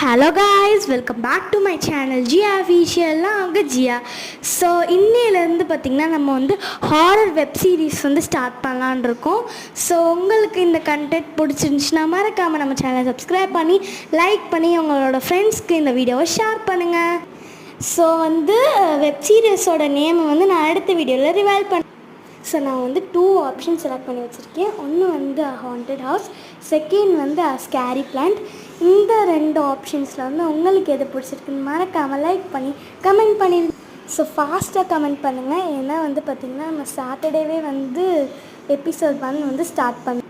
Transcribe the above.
Hello guys, welcome back to my channel Jiya அஃபீஷியல்லாம் அங்கே Jiya. So இன்னையிலேருந்து பார்த்திங்கன்னா நம்ம வந்து ஹாரர் வெப் சீரிஸ் வந்து ஸ்டார்ட் பண்ணலான் இருக்கோம். ஸோ உங்களுக்கு இந்த கண்டென்ட் பிடிச்சிருந்துச்சுன்னா மறக்காமல் நம்ம சேனலை சப்ஸ்கிரைப் பண்ணி லைக் பண்ணி உங்களோட ஃப்ரெண்ட்ஸ்க்கு இந்த வீடியோவை ஷேர் பண்ணுங்கள். ஸோ வந்து வெப் சீரிஸோட நேமை வந்து நான் அடுத்த வீடியோவில் ரிவைல் பண்ணேன். ஸோ நான் வந்து 2 ஆப்ஷன் செலக்ட் பண்ணி வச்சுருக்கேன். ஒன்று வந்து ஹாண்டட் ஹவுஸ், செகண்ட் வந்து ஸ்கேரி பிளான்ட். இந்த 2 ஆப்ஷன்ஸில் வந்து உங்களுக்கு எது பிடிச்சிருக்குன்னு மறக்காமல் லைக் பண்ணி கமெண்ட் பண்ணிடுங்க. ஸோ ஃபாஸ்ட்டாக கமெண்ட் பண்ணுங்கள். ஏன்னா வந்து பார்த்திங்கன்னா நம்ம சாட்டர்டேவே வந்து எபிசோட் 1 வந்து ஸ்டார்ட் பண்ணோம்.